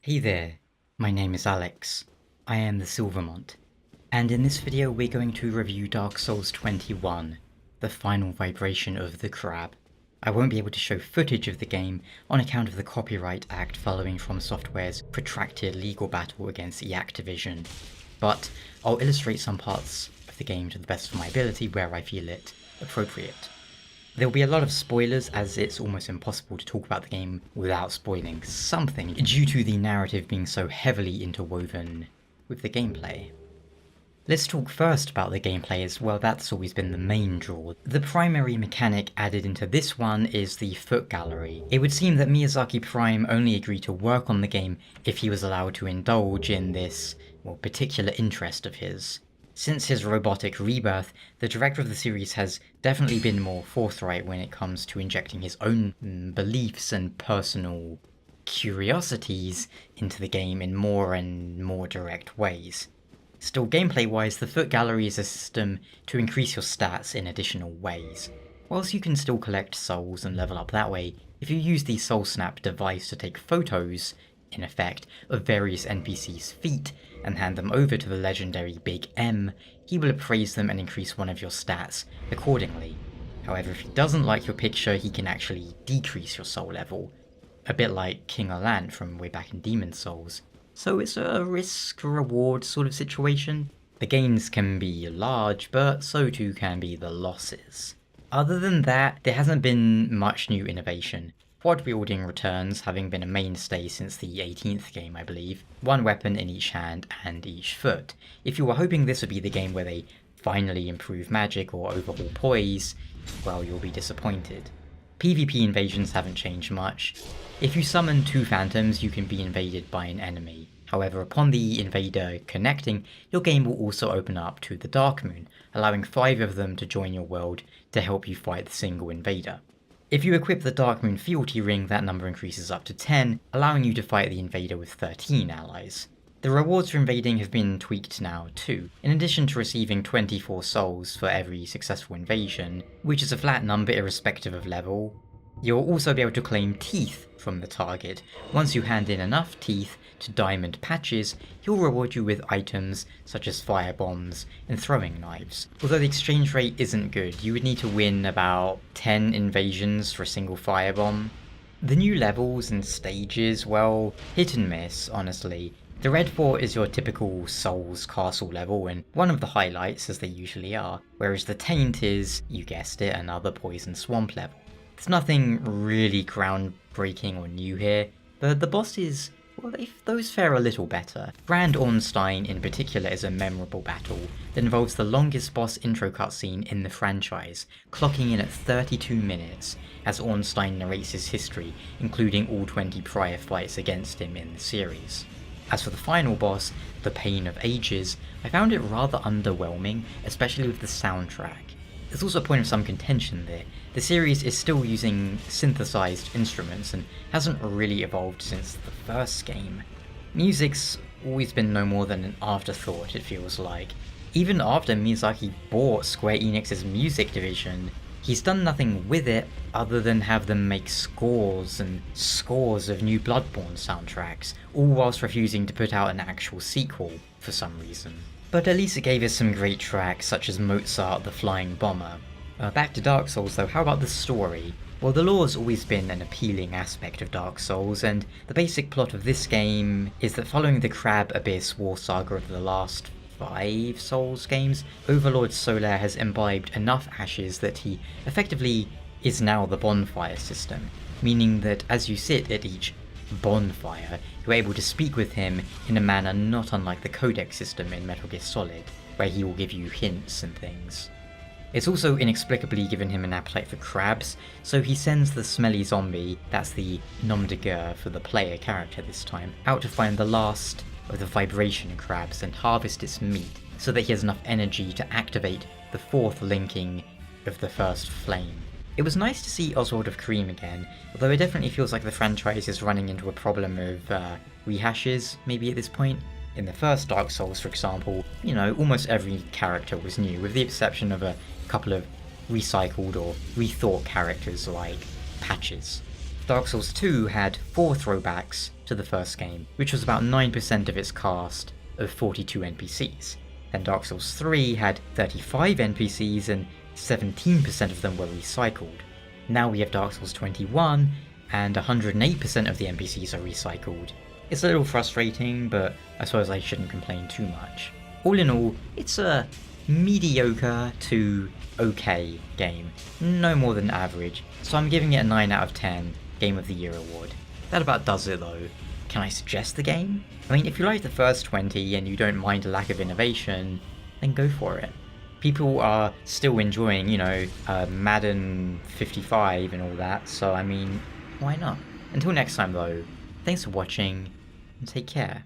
Hey there, my name is Alex. I am the Silver Mont, and in this video we're going to review Dark Souls 21, the final vibration of the crab. I won't be able to show footage of the game on account of the Copyright Act following From Software's protracted legal battle against the Activision, but I'll illustrate some parts of the game to the best of my ability where I feel it appropriate. There will be a lot of spoilers, as it's almost impossible to talk about the game without spoiling something, due to the narrative being so heavily interwoven with the gameplay. Let's talk first about the gameplay, as well that's always been the main draw. The primary mechanic added into this one is the foot gallery. It would seem that Miyazaki Prime only agreed to work on the game if he was allowed to indulge in this, particular interest of his. Since his robotic rebirth, the director of the series has definitely been more forthright when it comes to injecting his own beliefs and personal curiosities into the game in more and more direct ways. Still, gameplay-wise, the foot gallery is a system to increase your stats in additional ways. Whilst you can still collect souls and level up that way, if you use the Soul Snap device to take photos, in effect, of various NPCs' feet and hand them over to the legendary Big M, he will appraise them and increase one of your stats accordingly. However, if he doesn't like your picture, he can actually decrease your soul level, a bit like King Allant from way back in Demon's Souls. So it's a risk-reward sort of situation. The gains can be large, but so too can be the losses. Other than that, there hasn't been much new innovation. Quad wielding returns, having been a mainstay since the 18th game, I believe. One weapon in each hand and each foot. If you were hoping this would be the game where they finally improve magic or overhaul poise, well, you'll be disappointed. PvP invasions haven't changed much. If you summon 2 phantoms, you can be invaded by an enemy. However, upon the invader connecting, your game will also open up to the Dark Moon, allowing 5 of them to join your world to help you fight the single invader. If you equip the Dark Moon Fealty Ring, that number increases up to 10, allowing you to fight the invader with 13 allies. The rewards for invading have been tweaked now too. In addition to receiving 24 souls for every successful invasion, which is a flat number irrespective of level, you'll also be able to claim teeth from the target. Once you hand in enough teeth to Diamond Patches, he'll reward you with items such as firebombs and throwing knives. Although the exchange rate isn't good, you would need to win about 10 invasions for a single firebomb. The new levels and stages, well, hit and miss, honestly. The Red Fort is your typical Souls castle level and one of the highlights, as they usually are, whereas the Taint is, you guessed it, another Poison Swamp level. There's nothing really groundbreaking or new here, but the bosses, well, those fare a little better. Grand Ornstein in particular is a memorable battle that involves the longest boss intro cutscene in the franchise, clocking in at 32 minutes, as Ornstein narrates his history, including all 20 prior fights against him in the series. As for the final boss, the Pain of Ages, I found it rather underwhelming, especially with the soundtrack. There's also a point of some contention there. The series is still using synthesized instruments and hasn't really evolved since the first game. Music's always been no more than an afterthought, it feels like. Even after Miyazaki bought Square Enix's music division, he's done nothing with it other than have them make scores and scores of new Bloodborne soundtracks, all whilst refusing to put out an actual sequel for some reason. But at least it gave us some great tracks such as Mozart the Flying Bomber. Back to Dark Souls though, how about the story? Well, the lore's always been an appealing aspect of Dark Souls, and the basic plot of this game is that following the Crab Abyss war saga of the last 5 Souls games, Overlord Solaire has imbibed enough ashes that he effectively is now the bonfire system, meaning that as you sit at each bonfire, you're able to speak with him in a manner not unlike the Codex system in Metal Gear Solid, where he will give you hints and things. It's also inexplicably given him an appetite for crabs, so he sends the Smelly Zombie, that's the nom de guerre for the player character this time, out to find the last of the vibration crabs and harvest its meat, so that he has enough energy to activate the 4th linking of the first flame. It was nice to see Oswald of Cream again, although it definitely feels like the franchise is running into a problem of rehashes, maybe at this point. In the first Dark Souls, for example, almost every character was new, with the exception of a couple of recycled or rethought characters like Patches. Dark Souls 2 had 4 throwbacks to the first game, which was about 9% of its cast of 42 NPCs. Then Dark Souls 3 had 35 NPCs and 17% of them were recycled. Now we have Dark Souls 21 and 108% of the NPCs are recycled. It's a little frustrating, but I suppose I shouldn't complain too much. All in all, it's a mediocre to okay game, no more than average, so I'm giving it a 9 out of 10 Game of the Year award. That about does it though. Can I suggest the game? I mean, if you like the first 20 and you don't mind a lack of innovation, then go for it. People are still enjoying, Madden 55 and all that, so I mean, why not? Until next time though, thanks for watching, and take care.